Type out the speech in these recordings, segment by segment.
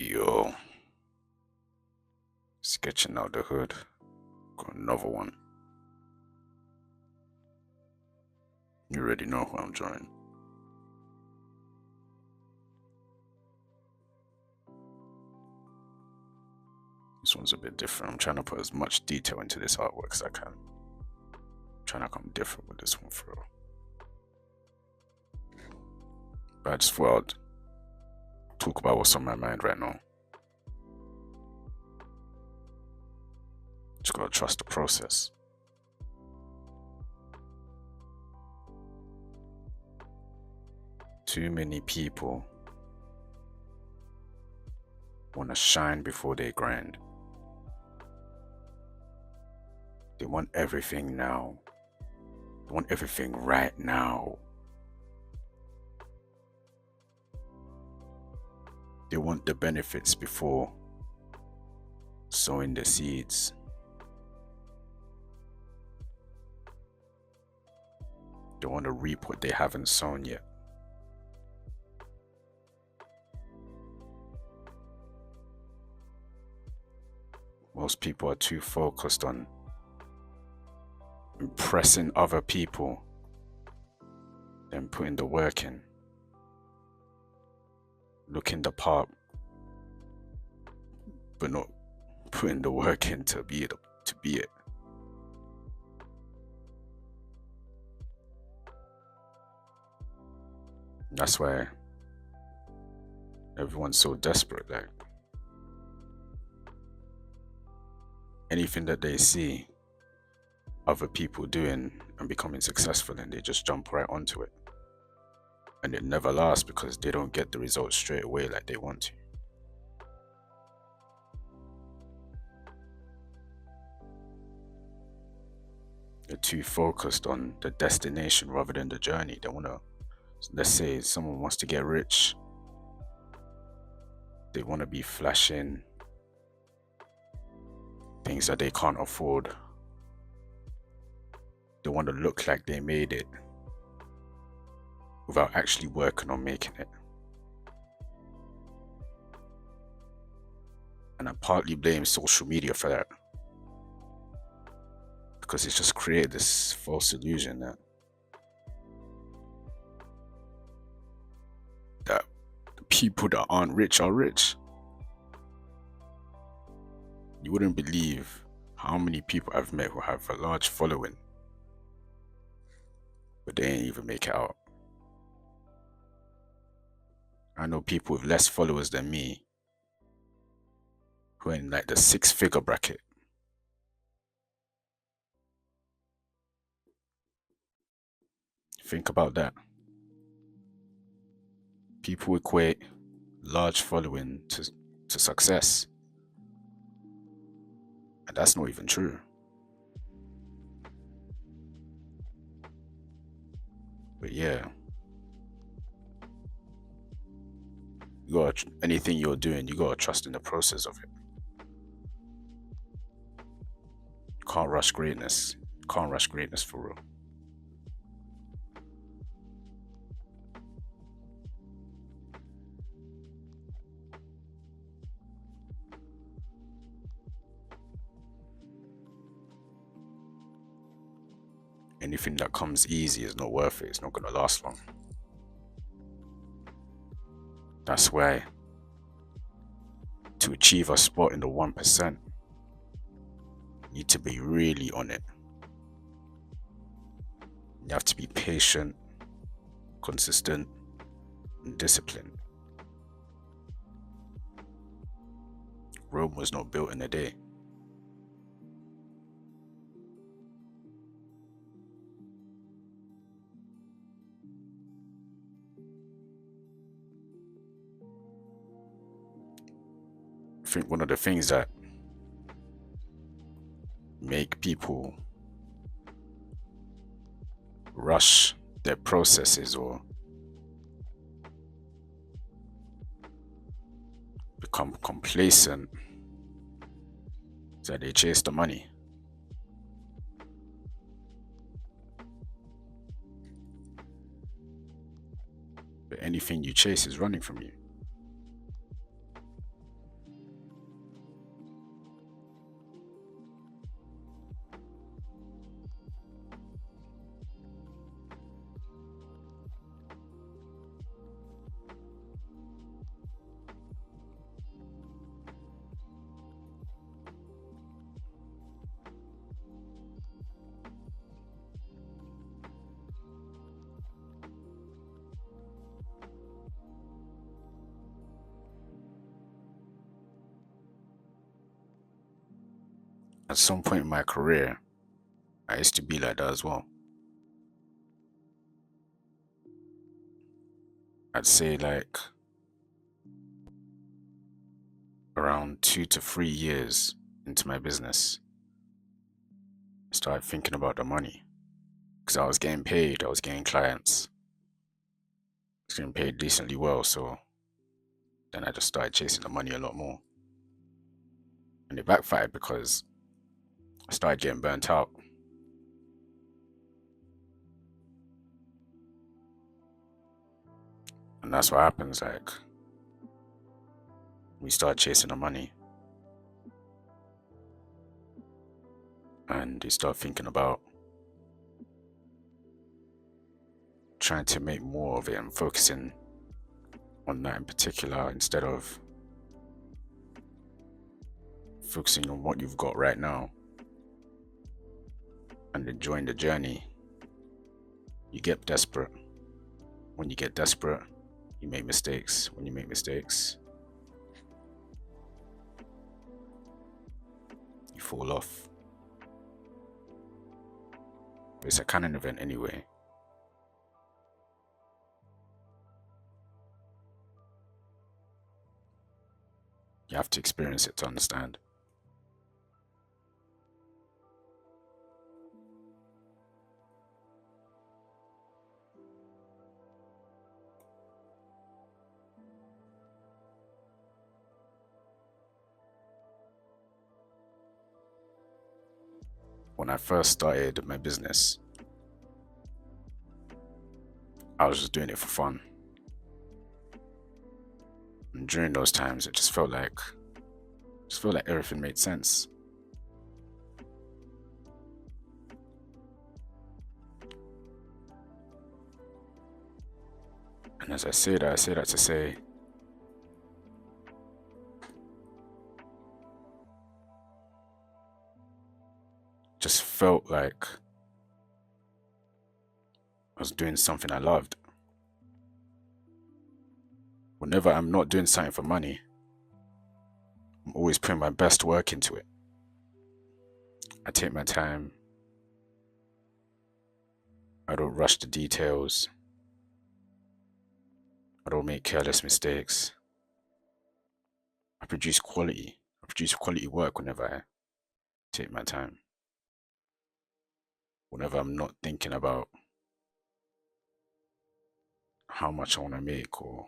Yo, sketching out the hood. Got another one. You already know who I'm joining. This one's a bit different. I'm trying to put as much detail into this artwork as I can. I'm trying to come different with this one for real. But I just thought I'd talk about what's on my mind right now. Just gotta trust the process. Too many people want to shine before they grind. They want everything now. They want everything right now. They want the benefits before sowing the seeds. They want to reap what they haven't sown yet. Most people are too focused on impressing other people than putting the work in. Looking the part, but not putting the work in to be it. That's why everyone's so desperate. Like, anything that they see other people doing and becoming successful in, they just jump right onto it. And it never lasts because they don't get the results straight away like they want to. They're too focused on the destination rather than the journey. They want to, let's say someone wants to get rich. They want to be flashing things that they can't afford. They want to look like they made it without actually working on making it. And I partly blame social media for that, because it's just created this false illusion that the people that aren't rich are rich. You wouldn't believe how many people I've met who have a large following, but they ain't even make it out. I know people with less followers than me who are in like the 6-figure bracket. Think about that. People equate large following to success. And that's not even true. But yeah, anything you're doing, you gotta trust in the process of it. You can't rush greatness. You can't rush greatness for real. Anything that comes easy is not worth it. It's not gonna last long. That's why to achieve a spot in the 1%, you need to be really on it. You have to be patient, consistent, and disciplined. Rome was not built in a day. I think one of the things that make people rush their processes or become complacent is that they chase the money. But anything you chase is running from you. At some point in my career, I used to be like that as well. I'd say like around 2 to 3 years into my business, I started thinking about the money because I was getting paid, I was getting clients, I was getting paid decently well. So then I just started chasing the money a lot more. And it backfired because I started getting burnt out. And that's what happens. Like, we start chasing the money and you start thinking about trying to make more of it and focusing on that in particular instead of focusing on what you've got right now and enjoying the journey. You get desperate. When you get desperate, you make mistakes. When you make mistakes, you fall off. It's a canon event anyway. You have to experience it to understand. When I first started my business, I was just doing it for fun. And during those times, it just felt like everything made sense. And as I say that to say, just felt like I was doing something I loved. Whenever I'm not doing something for money, I'm always putting my best work into it. I take my time. I don't rush the details. I don't make careless mistakes. I produce quality. I produce quality work whenever I take my time. Whenever I'm not thinking about how much I want to make or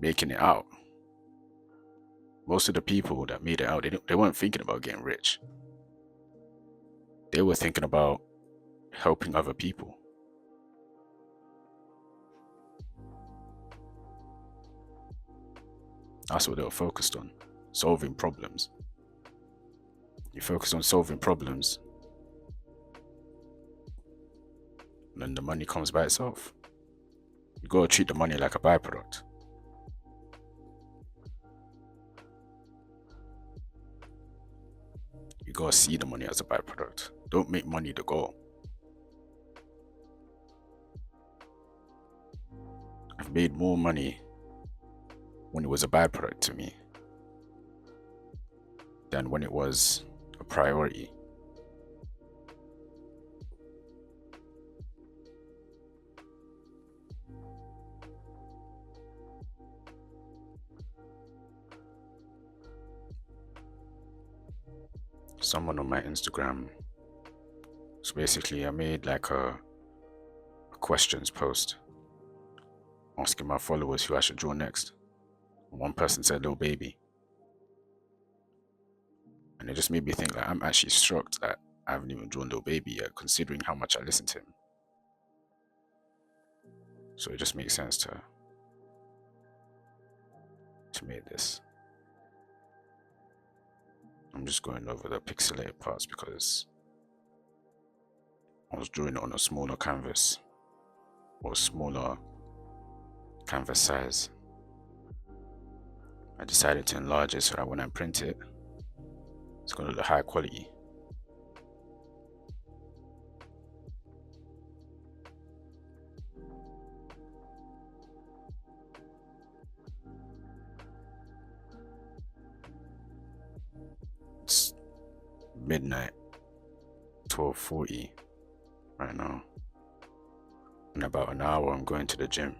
making it out. Most of the people that made it out, they weren't thinking about getting rich. They were thinking about helping other people. That's what they were focused on, solving problems. You focus on solving problems, and then the money comes by itself. You gotta treat the money like a byproduct. You gotta see the money as a byproduct. Don't make money the goal. I've made more money when it was a byproduct to me than when it was a priority. Someone on my Instagram, so basically I made like a questions post asking my followers who I should draw next. One person said Lil Baby. And it just made me think like I'm actually shocked that I haven't even drawn Lil Baby yet, considering how much I listen to him. So it just makes sense to make this. I'm just going over the pixelated parts because I was drawing it on a smaller canvas or smaller canvas size. I decided to enlarge it so that when I print it, it's going to look high quality. midnight, 12:40 right now. In about an hour, I'm going to the gym.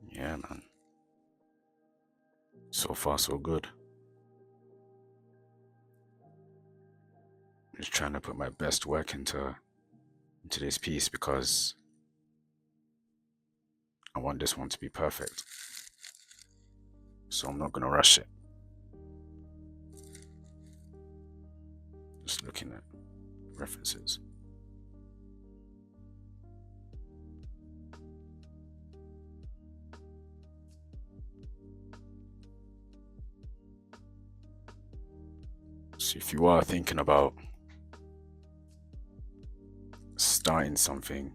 Yeah, man. So far, so good. Just trying to put my best work into this piece because I want this one to be perfect. So I'm not gonna rush it. Just looking at references. So if you are thinking about starting something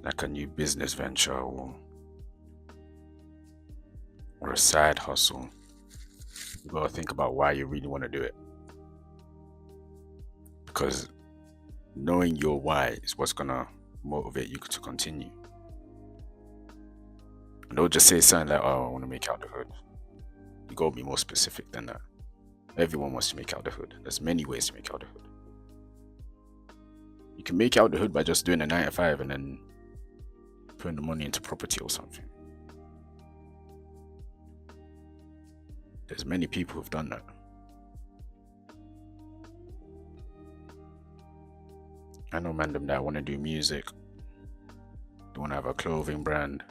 like a new business venture or a side hustle, you gotta think about why you really want to do it. Because knowing your why is what's gonna motivate you to continue. And don't just say something like, "Oh, I want to make out the hood." You gotta be more specific than that. Everyone wants to make out the hood. There's many ways to make out the hood. You can make out the hood by just doing a 9 to 5 and then putting the money into property or something. There's many people who've done that. I know man them that want to do music. They want to have a clothing brand.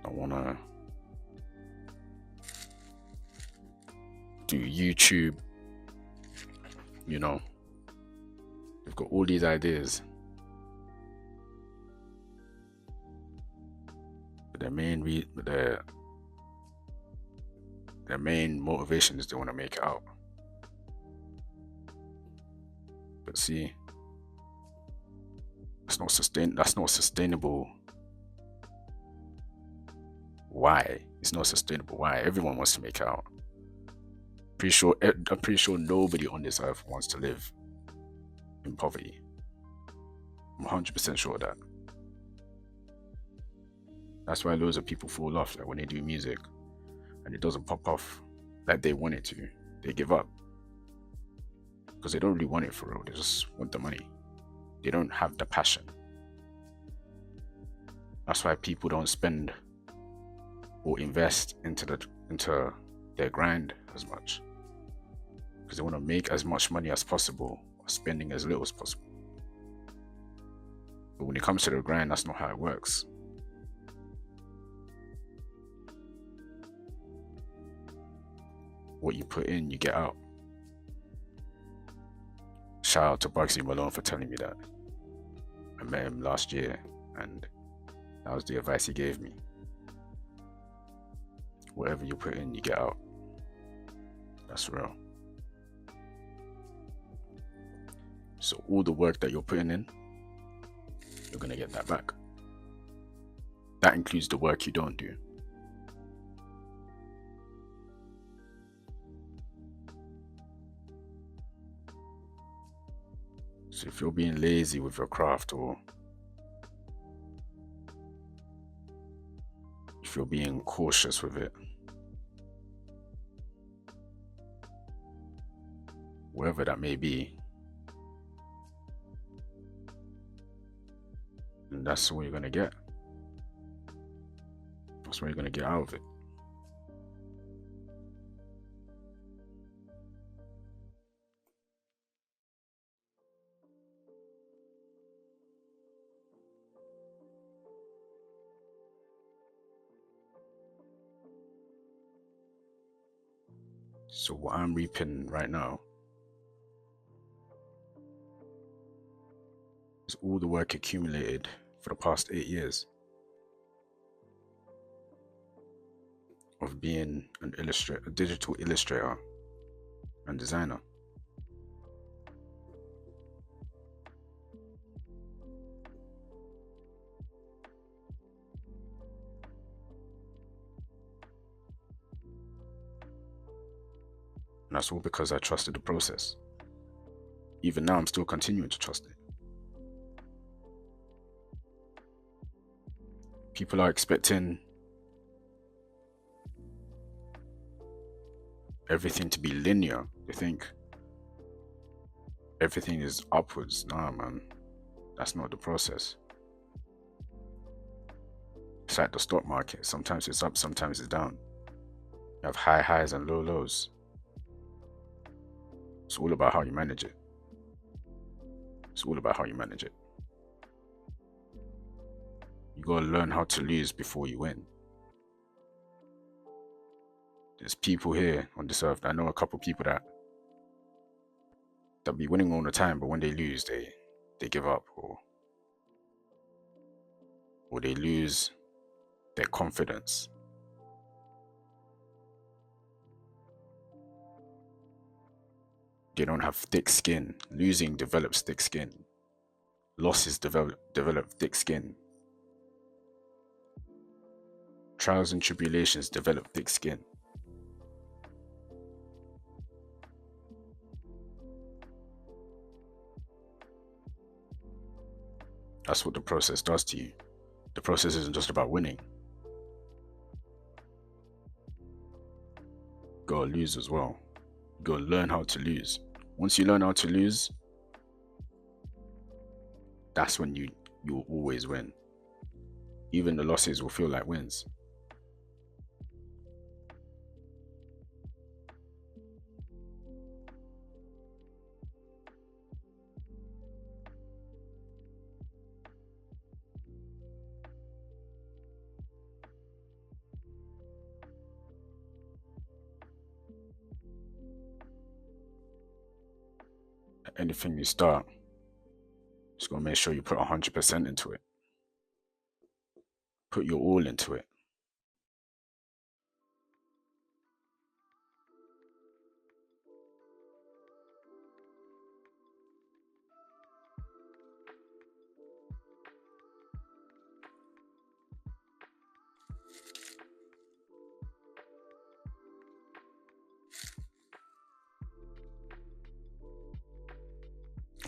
I want to do YouTube. You know, they've got all these ideas. But their main motivation is they want to make it out. But see, that's not sustainable. Why? It's not sustainable. Why? Everyone wants to make it out. I'm pretty sure nobody on this earth wants to live in poverty. I'm 100% sure of that. That's why loads of people fall off, like when they do music and it doesn't pop off like they want it to, they give up. Because they don't really want it for real, they just want the money. They don't have the passion. That's why people don't spend or invest into their grind as much. Because they want to make as much money as possible, or spending as little as possible. But when it comes to the grind, that's not how it works. What you put in, you get out. Shout out to Bugsy Malone for telling me that. I met him last year and that was the advice he gave me. Whatever you put in, you get out. That's real. So all the work that you're putting in, you're gonna get that back. That includes the work you don't do. So if you're being lazy with your craft, or if you're being cautious with it, wherever that may be, and that's what you're gonna get. That's what you're gonna get out of it. So what I'm reaping right now all the work accumulated for the past 8 years of being an illustrator, a digital illustrator and designer. And that's all because I trusted the process. Even now, I'm still continuing to trust it. People are expecting everything to be linear. They think everything is upwards. Nah, man, that's not the process. It's like the stock market. Sometimes it's up, sometimes it's down. You have high highs and low lows. It's all about how you manage it. It's all about how you manage it. You gotta learn how to lose before you win. There's people here on this earth. I know a couple people that be winning all the time, but when they lose, they give up, or they lose their confidence. They don't have thick skin. Losing develops thick skin. Losses develop thick skin. Trials and tribulations develop thick skin. That's what the process does to you. The process isn't just about winning. You gotta lose as well. You gotta learn how to lose. Once you learn how to lose, that's when you'll always win. Even the losses will feel like wins. Anything you start, just gotta make sure you put 100% into it. Put your all into it.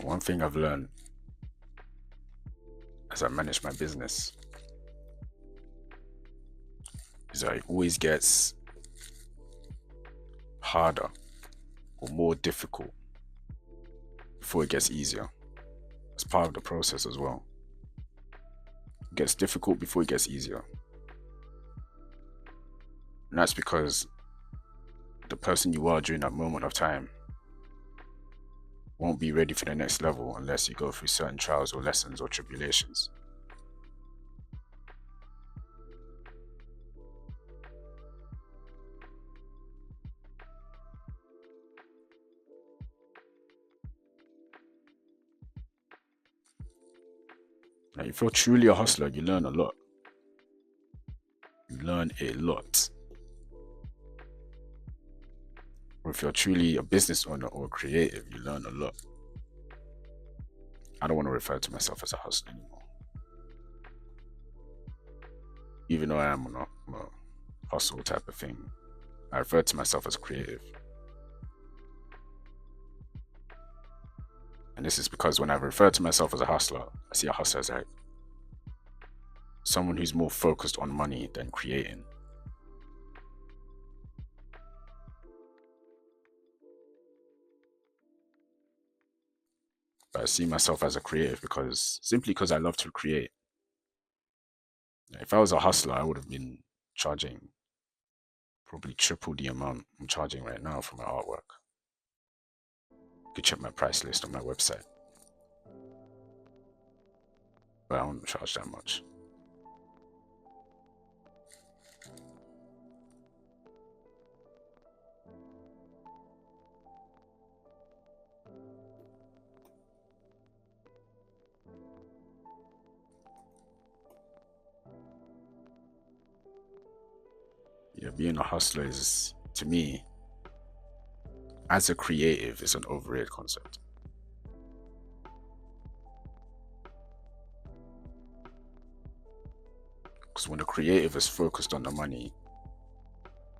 One thing I've learned as I manage my business is that it always gets harder or more difficult before it gets easier. It's part of the process as well. It gets difficult before it gets easier. And that's because the person you are during that moment of time won't be ready for the next level unless you go through certain trials or lessons or tribulations. Now, if you're truly a hustler, you learn a lot. You learn a lot. Or if you're truly a business owner or creative, you learn a lot. I don't want to refer to myself as a hustler anymore. Even though I am on a hustle type of thing, I refer to myself as creative. And this is because when I refer to myself as a hustler, I see a hustler as like someone who's more focused on money than creating. But I see myself as a creative simply because I love to create. If I was a hustler, I would have been charging probably triple the amount I'm charging right now for my artwork. You could check my price list on my website. But I don't charge that much. like being a hustler is, to me, as a creative, is an overrated concept. Because when a creative is focused on the money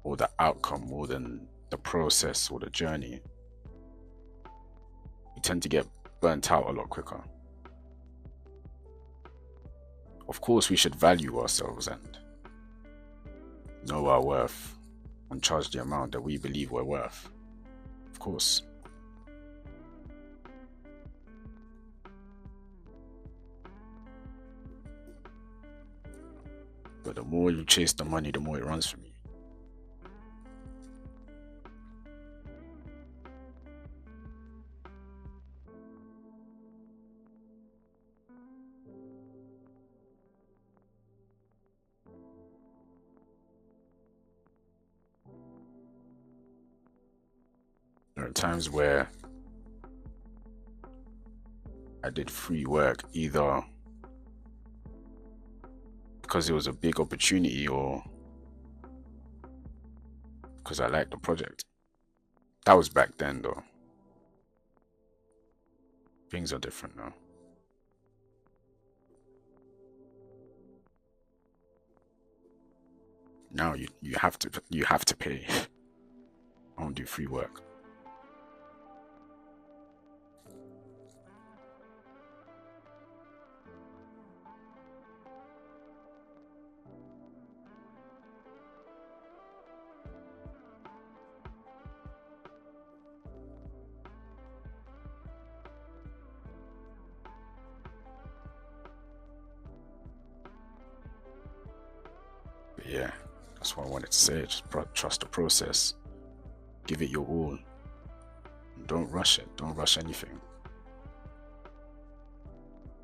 or the outcome more than the process or the journey, you tend to get burnt out a lot quicker. Of course, we should value ourselves and know our worth and charge the amount that we believe we're worth. Of course. But the more you chase the money, the more it runs from you. There are times where I did free work either because it was a big opportunity or because I liked the project. That was back then though. Things are different now. Now you have to pay. I don't do free work. But yeah, that's what I wanted to say. Just trust the process. Give it your all. Don't rush it. Don't rush anything.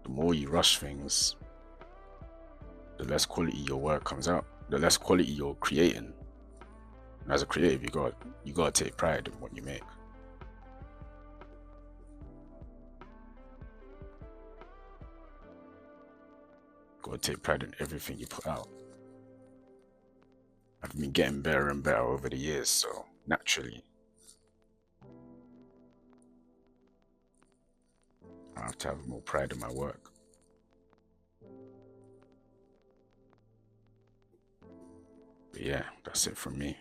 The more you rush things, the less quality your work comes out. The less quality you're creating. And as a creative, you gotta take pride in what you make. You gotta take pride in everything you put out. I've been getting better and better over the years, so naturally, I have to have more pride in my work. But yeah, that's it from me.